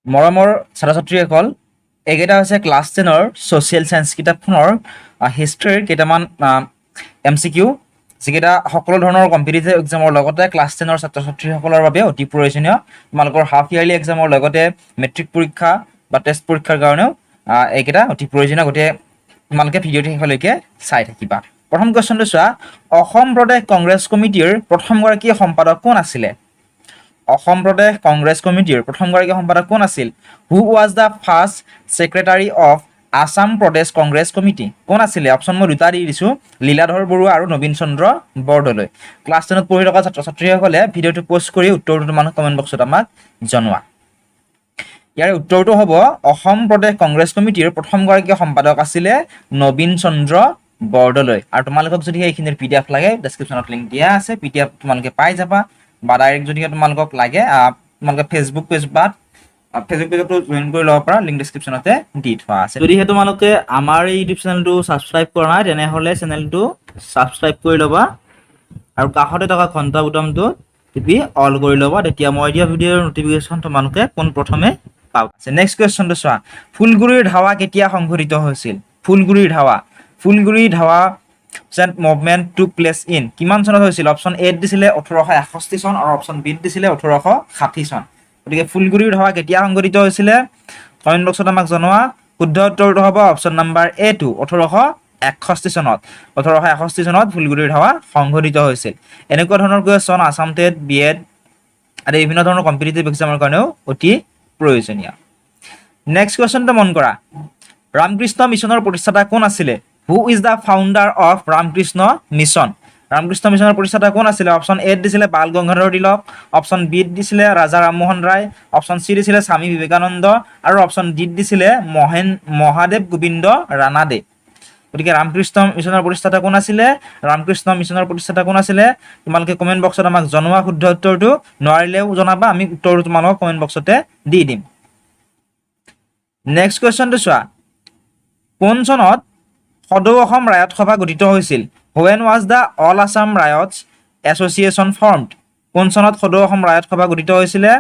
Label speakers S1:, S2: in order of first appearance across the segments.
S1: মৰমৰ ছাত্ৰ ছাত্ৰীসকল, এইকেইটা হৈছে ক্লাছ 10ৰ ছ'চিয়েল চায়েন্স কিতাপখনৰ হিষ্ট্ৰীৰ কেইটামান MCQ, যিকেইটা সকলো ধৰণৰ কম্পিটিটিভ এক্সামৰ লগতে ক্লাছ 10ৰ ছাত্ৰ ছাত্ৰীসকলৰ বাবে অতি প্ৰয়োজনীয়। তোমালোকৰ হাফ ইয়াৰলি এক্সামৰ লগতে মেট্ৰিক পৰীক্ষা বা টেষ্ট পৰীক্ষাৰ কাৰণেও এইকেইটা অতি প্ৰয়োজনীয়। গতিকে তোমালোকে ভিডিঅ'টো শেষলৈকে চাই থাকিবা। প্ৰথম কুৱেশ্যনটো চোৱা, অসম প্ৰদেশ কংগ্ৰেছ কমিটিৰ প্ৰথমগৰাকী সম্পাদক কোন আছিলে? অসম প্ৰদেশ কংগ্ৰেছ কমিটিৰ প্ৰথমগৰাকী সম্পাদক কোন আছিল? Who was the first secretary of Assam Pradesh Congress committee? কোন আছিলে? অপশ্যন মই দুটা দি দিছোঁ, লীলাধৰ বৰুৱা আৰু নবীন চন্দ্ৰ বৰদলৈ। ক্লাছ 10ত পঢ়ি থকা ছাত্ৰ ছাত্ৰীসকলে ভিডিঅ'টো পোষ্ট কৰি উত্তৰটো তোমালোক কমেণ্ট বক্সত আমাক জনোৱা। ইয়াৰ উত্তৰটো হ'ব অসম প্ৰদেশ কংগ্ৰেছ কমিটিৰ প্ৰথমগৰাকী সম্পাদক আছিলে নবীন চন্দ্ৰ বৰদলৈ। আৰু তোমালোকক যদি এইখিনিৰ PDF লাগে, ডেছক্ৰিপশ্যনত লিংক দিয়া আছে, PDF তোমালোকে পাই যাবা। বা ডাইৰেক্ট যদি তোমালোকক লাগে তোমালোকে ফেচবুক পেজ বা ফেচবুক পেজতো জইন কৰি ল'ব পাৰা, লিংক ডেছক্ৰিপশ্যনতে দি থোৱা আছে। যদিহে তোমালোকে আমাৰ এই ইউটিউব চেনেলটো ছাবস্ক্ৰাইব কৰা নাই, তেনেহ'লে চেনেলটো ছাবস্ক্ৰাইব কৰি ল'বা আৰু কাষতে থকা ঘণ্টা বুটামটো টিপি অল কৰি ল'বা, তেতিয়া মই দিয়া ভিডিঅ'ৰ নটিফিকেশ্যন তোমালোকে পোনপ্ৰথমে পাবা। নেক্সট কুৱেশ্যনটো চোৱা, ফুলগুৰিৰ ধাৱা কেতিয়া সংঘটিত হৈছিল? ফুলগুৰিৰ Dhawa movement took place in, কিমান চনত হৈছিল? অপশ্যন এত দিছিলে 1861 চন আৰু অপশ্যন বিত দিছিলে 1860 চন। গতিকে ফুলগুৰিৰ ধাৱা কেতিয়া সংঘটিত হৈছিলে? কমেণ্ট বক্সত আমাক জনোৱা। শুদ্ধ উত্তৰটো হ'ব অপশ্যন নাম্বাৰ A2, 1861 চনত। 1861 চনত ফুলগুৰিৰ ধাৱা সংঘটিত হৈছিল। এনেকুৱা ধৰণৰ কুৱেশ্যন আছাম টেট, BEd আদি বিভিন্ন ধৰণৰ কম্পিটিটিভ এক্সামৰ কাৰণেও অতি প্ৰয়োজনীয়। নেক্সট কুৱেশ্যনটো মন কৰা, ৰামকৃষ্ণ মিছনৰ প্ৰতিষ্ঠাতা কোন আছিলে? Who is the founder of Ramakrishna mission? Ramakrishna মিছনৰ প্ৰতিষ্ঠাতা কোন আছিলে? অপশ্যন এত দিছিলে বাল গংগাধৰ তিলক, অপশ্যন বিত দিছিলে ৰাজা ৰামমোহন ৰায়, অপশ্যন চি দিছিলে স্বামী বিবেকানন্দ আৰু অপশ্যন ডিত দিছিলে মহাদেৱ গোবিন্দ ৰানাডে। গতিকে ৰামকৃষ্ণ মিছনৰ প্ৰতিষ্ঠাতা কোন আছিলে? তোমালোকে কমেণ্ট বক্সত আমাক জনোৱা শুদ্ধ উত্তৰটো, নোৱাৰিলেও জনাবা, আমি উত্তৰটো তোমালোকক কমেণ্ট বক্সতে দি দিম। নেক্সট কুৱেশ্যনটো চোৱা, কোন চনত সদৌ অসম ৰায়ত সভা গঠিত হৈছিল? When was the All Assam Riots Association formed? কোন চনত সদৌ অসম ৰায়ত সভা গঠিত হৈছিলে?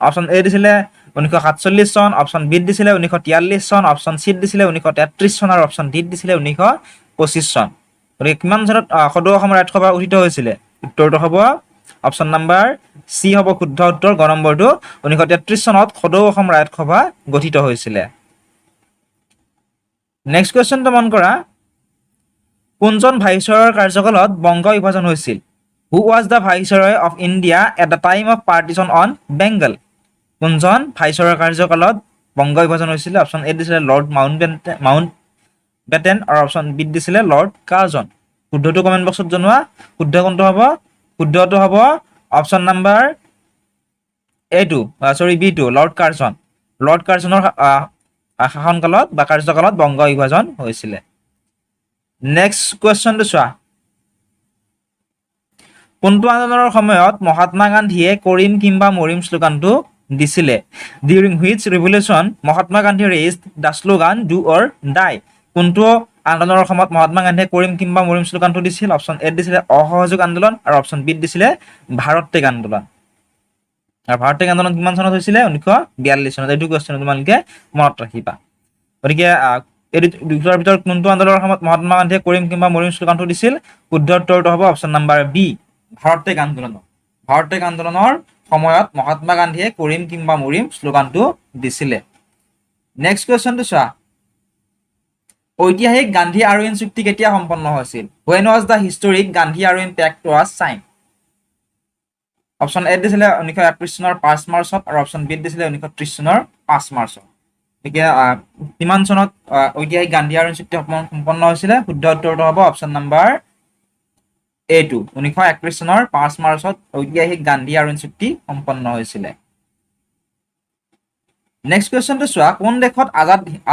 S1: অপশ্যন এ দিছিলে 1947 চন, অপশ্যন বিত দিছিলে 1943 চন, অপশ্যন চিত দিছিলে 1933 চন আৰু অপশ্যন ডিত দিছিলে 1925 চন। গতিকে কিমান চনত সদৌ অসম ৰায়ত সভা গঠিত হৈছিলে? উত্তৰটো হ'ব অপশ্যন নাম্বাৰ চি হ'ব শুদ্ধ উত্তৰ, গ নম্বৰটো। 1933 চনত সদৌ অসম ৰায়ত সভা গঠিত হৈছিলে। নেক্সট কুৱেশ্যনটো মন কৰা, কোনজন ভাইচৰয়ৰ কাৰ্যকালত বংগ বিভাজন হৈছিল? Who was the viceroy of India at the time of partition on Bengal? কোনজন ভাইচৰয়ৰ কাৰ্যকালত বংগ বিভাজন হৈছিল? অপশ্যন এ দিছিলে লৰ্ড মাউণ্টবেটেন আৰু অপশ্যন বিত দিছিলে লৰ্ড কাৰ্জন। শুদ্ধটো কমেণ্ট বক্সত জনোৱা। শুদ্ধটো হ'ব option number B2, Lord Curzon. Lord কাৰ্জনৰ শাসনকালত বা কাৰ্যকালত বংগ বিভাজন হৈছিলে। নেক্সট কুৱেশ্যনটো চোৱা, কোনটো আন্দোলনৰ সময়ত মহাত্মা গান্ধীয়ে কৰিম কিম্বা মৰিম শ্লোগানটো দিছিলে? During which revolution Mahatma Gandhi raised the slogan do or die? কোনটো আন্দোলনৰ সময়ত মহাত্মা গান্ধীয়ে কৰিম কিম্বা মৰিম শ্লোগানটো দিছিল? অপশ্যন এত দিছিলে অসহযোগ আন্দোলন আৰু অপশ্যন বিত দিছিলে ভাৰত ত্যাগ আন্দোলন। আৰু ভাৰত ত্যাগ আন্দোলন কিমান চনত হৈছিলে? 1942 চনত। এইটো কুৱেশ্যন তোমালোকে মনত ৰাখিবা। গতিকে এই দুটাৰ ভিতৰত কোনটো আন্দোলনৰ সময়ত মহাত্মা গান্ধীয়ে কৰিম কিম্বা মৰিম শ্লোগানটো দিছিল? শুদ্ধ উত্তৰটো হ'ব অপশ্যন নাম্বাৰ বি, ভাৰত ত্যাগ আন্দোলন। ভাৰত ত্যাগ আন্দোলনৰ সময়ত মহাত্মা গান্ধীয়ে কৰিম কিম্বা মৰিম শ্লোগানটো দিছিলে। নেক্সট কুৱেশ্যনটো চোৱা, ঐতিহাসিক গান্ধী আৰউইন চুক্তি কেতিয়া সম্পন্ন হৈছিল? When was the historic Gandhi Arwin Pact was signed? Option A দিছিলে 1931 চনৰ 5 মাৰ্চত আৰু অপশ্যন বিত দিছিলে 1930 চনৰ 5 মাৰ্চত। গতিকে কিমান চনত ঐতিহাসিক গান্ধী আৰউইন চুক্তি সম্পন্ন হৈছিলে? শুদ্ধ উত্তৰটো হ'ব অপশ্যন নাম্বাৰ A2, 1931 চনৰ 5 মাৰ্চত ঐতিহাসিক গান্ধী আৰউইন চুক্তি সম্পন্ন হৈছিলে। নেক্সট কুৱেশ্যনটো চোৱা, কোন দেশত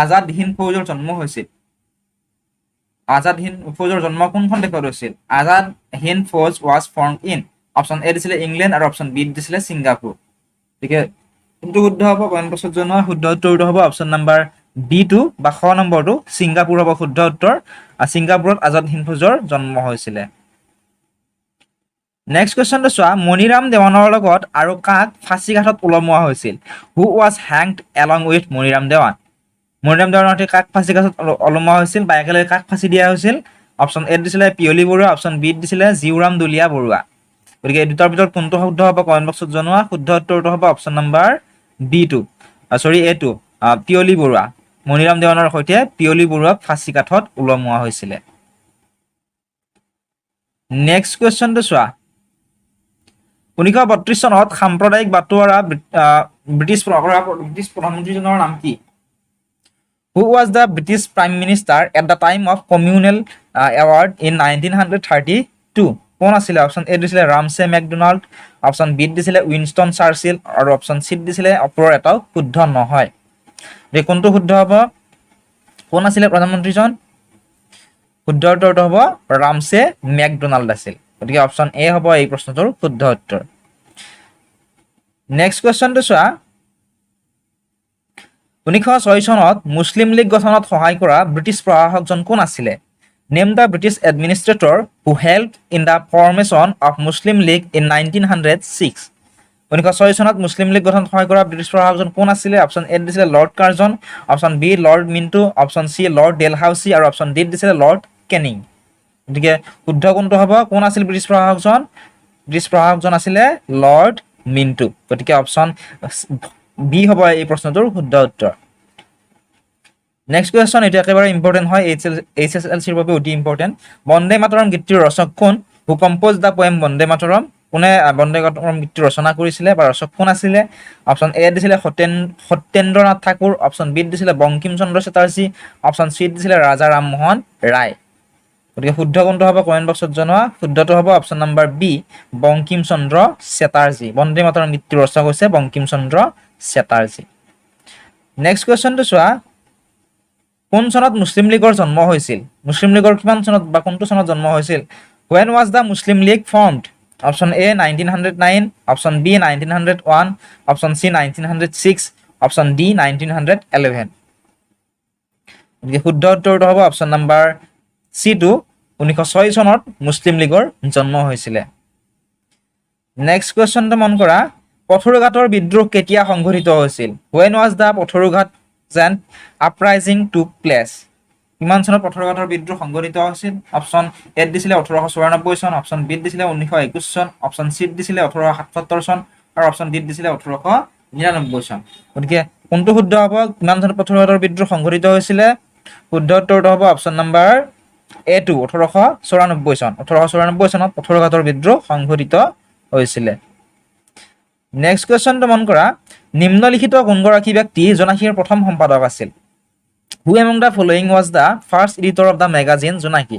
S1: আজাদ হিন্দ ফৌজৰ জন্ম হৈছিল? আজাদ হিন্দ ফৌজৰ জন্ম কোনখন দেশত হৈছিল? Azad Hind Fauj was formed in, option A দিছিলে ইংলেণ্ড আৰু অপশ্যন বিত দিছিলে ছিংগাপুৰ। গতিকে কোনটো শুদ্ধ হ'ব কমেণ্ট বক্সত জনোৱা। শুদ্ধ উত্তৰটো হ'ব অপশ্যন নাম্বাৰ B2 বা খ নম্বৰটো, ছিংগাপুৰ হ'ব শুদ্ধ উত্তৰ। ছিংগাপুৰত আজাদ হিন্দ ফৌজৰ জন্ম হৈছিলে। নেক্সট কুৱেশ্যনটো চোৱা, মণিৰাম দেৱানৰ লগত আৰু কাক ফাঁচীকাঠত ওলমোৱা হৈছিল? Who was hanged along with Maniram Dewan? Maniram দেৱানৰ সৈতে কাক ফাঁচীকাঠত ওলমোৱা হৈছিল বা একেলগে কাক ফাঁচি দিয়া হৈছিল? অপশ্যন এত দিছিলে পিয়লি বৰুৱা, অপশ্যন বিত দিছিলে জীউৰাম দুলীয়া বৰুৱা। গতিকে এই দুটাৰ ভিতৰত কোনটো শুদ্ধ হ'ব কমেণ্ট বক্সত জনোৱা। শুদ্ধ উত্তৰটো হ'ব অপশ্যন নাম্বাৰ বিটো, এটো পিয়লি বৰুৱা। মণিৰাম দেৱানৰ সৈতে পিয়লি বৰুৱাক ফাঁচীকাঠত ওলমোৱা হৈছিলে। নেক্সট কুৱেশ্যনটো চোৱা, 1932 চনত সাম্প্ৰদায়িক বাটোৱাৰা ব্ৰিটিছ প্ৰধানমন্ত্ৰীজনৰ নাম কি? Who was the British Prime Minister at the time of Communal Award in 1932? কোন আছিলে? অপশ্যন এ দিছিলে ৰামছে মেকডোনাল্ড, অপশ্যন বিত দিছিলে উইনষ্টন চাৰ্চিল আৰু অপশ্যন চিত দিছিলে অপৰৰ এটাও শুদ্ধ নহয়। কোনটো শুদ্ধ হ'ব? কোন আছিলে প্ৰধানমন্ত্ৰীজন? শুদ্ধ উত্তৰটো হ'ব ৰামছে মেকডোনাল্ড আছিল। গতিকে অপশ্যন এ হ'ব এই প্ৰশ্নটোৰ শুদ্ধ উত্তৰ। নেক্সট কুৱেশ্যনটো চোৱা, 1906 চনত মুছলিম লীগ গঠনত সহায় কৰা ব্ৰিটিছ প্ৰশাসকজন কোন আছিলে? Name the British administrator who help in the formation of Muslim league in 1906। 1906 চনত মুছলিম লীগ গঠনত সহায় কৰা ব্ৰিটিছ প্ৰশাসকজন কোন আছিলে? অপশ্যন এত দিছিলে Lord Curzon, option B Lord Minto, option C Lord Dalhousie আৰু অপশ্যন ডিত দিছিলে লৰ্ড কেনিং। গতিকে শুদ্ধ কোনটো হ'ব? কোন আছিল ব্ৰিটিছ প্ৰশাসকজন? ব্ৰিটিছ প্ৰশাসকজন আছিলে লৰ্ড মিণ্টু। গতিকে অপশ্যন বি হ'ব এই প্ৰশ্নটোৰ শুদ্ধ উত্তৰ। নেক্সট কুৱেশ্যন, এইটো একেবাৰে ইম্পৰ্টেণ্ট হয়, HSLCৰ বাবে অতি ইম্পৰ্টেণ্ট। বন্দে মাতৰম গীতটিৰ ৰচক কোন? Who composed the poem Bande Mataram? কোনে বন্দে মাতৰম গীতটি ৰচনা কৰিছিলে বা ৰচক কোন আছিলে? অপশ্যন এ দিছিলে সত্যেন্দ্ৰ নাথ ঠাকুৰ, অপশ্যন বিত দিছিলে বংকিম চন্দ্ৰ চেটাৰ্জী, অপশ্যন চিত দিছিলে ৰাজা ৰামমোহন ৰায়। গতিকে শুদ্ধ কোনটো হ'ব কমেণ্ট বক্সত জনোৱা। শুদ্ধটো হ'ব অপশ্যন নাম্বাৰ বি বংকিম চন্দ্ৰ চেটাৰ্জী। বন্দে মাতৰম গীতটি ৰচনা কৰিছে বংকিম চন্দ্ৰ চেটাৰ্জী। নেক্সট কুৱেশ্যনটো চোৱা, কোন চনত মুছলিম লীগৰ জন্ম হৈছিল? মুছলিম লীগৰ কিমান চনত বা কোনটো চনত জন্ম হৈছিল? When was the Muslim League formed? Option A 1909, option B 1901, option C 1906, option D 1911। গতিকে শুদ্ধ উত্তৰটো হ'ব অপশ্যন নাম্বাৰ চিটো, 1906 চনত মুছলিম লীগৰ জন্ম হৈছিলে। নেক্সট কুৱেশ্যনটো মন কৰা, পথৰুঘাটৰ বিদ্ৰোহ কেতিয়া সংঘটিত হৈছিল? When was the Patharughat uprising টুক প্লেচ? কিমান চনত পথৰুঘাটৰ বিদ্ৰোহ সংঘটিত হৈছিল? অপশ্যন এত দিছিলে 1894 চন, অপশ্যন বিত দিছিলে 1921 চন, অপশ্যন চিত দিছিলে 1877 চন আৰু অপশ্যন ডিত দিছিলে 1899 চন। গতিকে কোনটো শুদ্ধ হ'ব? কিমান চনত পথৰুঘাটৰ বিদ্ৰোহ সংঘটিত হৈছিলে? শুদ্ধ উত্তৰটো হ'ব অপশ্যন নাম্বাৰ এ টু 1894 চন। 1894 চনত পথৰুঘাটৰ বিদ্ৰোহ সংঘটিত হৈছিলে। নেক্সট কুৱেশ্যনটো মন কৰা, নিম্নলিখিত কোনগৰাকী ব্যক্তি জোনাকীৰ প্ৰথম সম্পাদক আছিল? Who among the following was the first editor of the magazine Jonaki?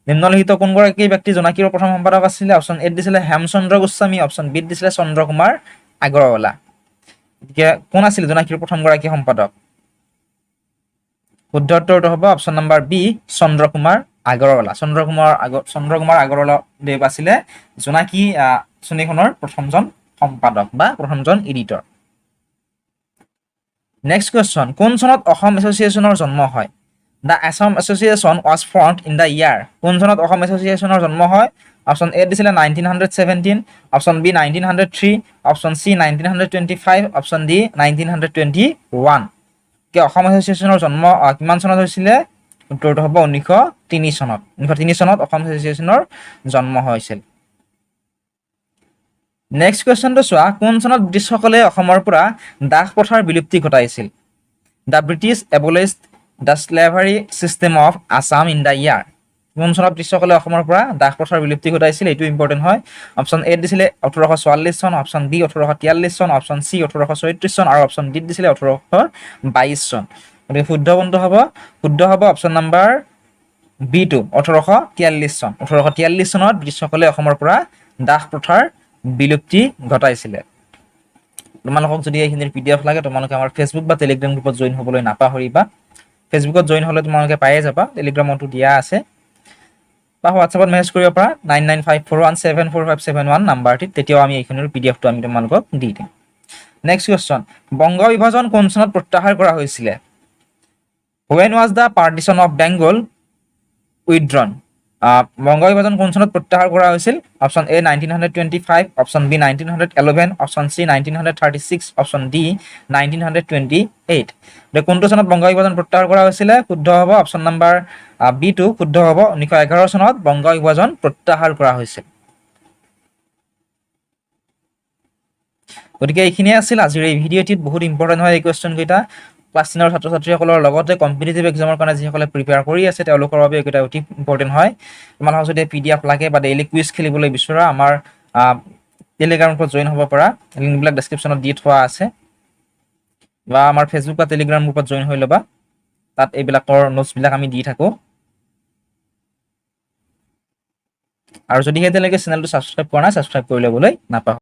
S1: নিম্নলিখিত কোনগৰাকী ব্যক্তি জোনাকীৰ প্ৰথম সম্পাদক আছিলে? অপশ্যন এত দিছিলে হেমচন্দ্ৰ গোস্বামী, অপশ্যন বিত দিছিলে চন্দ্ৰ কুমাৰ আগৰৱালা। গতিকে কোন আছিল জোনাকীৰ প্ৰথমগৰাকী সম্পাদক? শুদ্ধ উত্তৰটো হ'ব option number B Chandra Kumar Agarwala. Chandra Kumar Agarwala দেৱ আছিলে জোনাকী আঁচনিখনৰ প্ৰথমজন সম্পাদক বা প্ৰথমজন এডিটৰ। নেক্সট কুৱেশ্যন, কোন চনত অসম এছ'চিয়েশ্যনৰ জন্ম হয়? The Assam association was formed in the year. কোন চনত অসম এছ'চিয়েশ্যনৰ জন্ম হয়? অপশ্যন এ দিছিলে 1917, option B 1903, option C 1925, option D 1921। Assam এছ'চিয়েশ্যনৰ জন্ম কিমান চনত হৈছিলে? উত্তৰটো হ'ব 1903 চনত। 1903 চনত অসম এছ'চিয়েশ্যনৰ জন্ম হৈছিল। নেক্সট কুৱেশ্যনটো চোৱা, কোন চনত ব্ৰিটিছসকলে অসমৰ পৰা দাস প্ৰথাৰ বিলুপ্তি ঘটাইছিল? The British abolished the slavery system of Assam in the year. কোন চনত ব্ৰিটিছসকলে অসমৰ পৰা দাস প্ৰথাৰ বিলুপ্তি ঘটাইছিল? এইটো ইম্পৰ্টেণ্ট হয়। অপশ্যন এ দিছিলে 1844 চন, অপশ্যন বি 1843 চন, অপশ্যন চি 1834 চন আৰু অপশ্যন ডি দিছিলে 1822 চন। গতিকে শুদ্ধ কোনটো হ'ব? শুদ্ধ হ'ব অপশ্যন নাম্বাৰ বি টু 1843 চন। 1843 চনত ব্ৰিটিছসকলে অসমৰ পৰা দাস প্ৰথাৰ বিলুপ্তি ঘটাইছিলে। তোমালোকক যদি এইখিনিৰ PDF লাগে তোমালোকে আমাৰ ফেচবুক বা টেলিগ্ৰাম গ্ৰুপত জইন হ'বলৈ নাপাহৰিবা। ফেচবুকত জইন হ'লে তোমালোকে পায়ে যাবা, টেলিগ্ৰামতো দিয়া আছে, বা হোৱাটছআপত মেছেজ কৰিব পাৰা 9954174571 নাম্বাৰটিত, তেতিয়াও আমি এইখিনিৰ PDFটো আমি তোমালোকক দি দিম। নেক্সট কুৱেশ্যন, বংগ বিভাজন কোন চনত প্ৰত্যাহাৰ কৰা হৈছিলে? When was the partition of Bengal withdrawn? Banga বিভাজন কোন চনত প্ৰত্যাহাৰ কৰা হৈছিল? Option A 1925, option B 1911, option C 1936, option D 1928। কোনটো চনত বংগ বিভাজন প্ৰত্যাহাৰ কৰা হৈছিলে? শুদ্ধ হ'ব অপশ্যন নাম্বাৰ বি টো শুদ্ধ হ'ব। 1911 চনত বংগ বিভাজন প্ৰত্যাহাৰ কৰা হৈছিল। গতিকে এইখিনিয়ে আছিল আজিৰ এই ভিডিঅ'টিত। বহুত ইম্পৰ্টেণ্ট হয় এই কুৱেশ্যন কেইটা। ক্লাছ 10ৰ ছাত্ৰ ছাত্ৰীসকলৰ লগতে কম্পিটিটিভ এক্সামৰ কাৰণে যিসকলে প্ৰিপেয়াৰ কৰি আছে তেওঁলোকৰ বাবে এইকেইটা অতি ইম্পৰ্টেণ্ট হয়। তোমালোকক যদি PDF লাগে বা ডেইলি কুইজ খেলিবলৈ বিচৰা আমাৰ টেলিগ্ৰাম গ্ৰুপত জইন হ'ব পৰা, লিংকবিলাক ডেছক্ৰিপশ্যনত দি থোৱা আছে, বা আমাৰ ফেচবুক বা টেলিগ্ৰাম গ্ৰুপত জইন হৈ ল'বা। তাত এইবিলাকৰ নোটছবিলাক আমি দি থাকোঁ। আৰু যদিহে এতিয়ালৈকে চেনেলটো ছাবস্ক্ৰাইব কৰা নাই, ছাবস্ক্ৰাইব কৰি ল'বলৈ নাপাহৰিবা।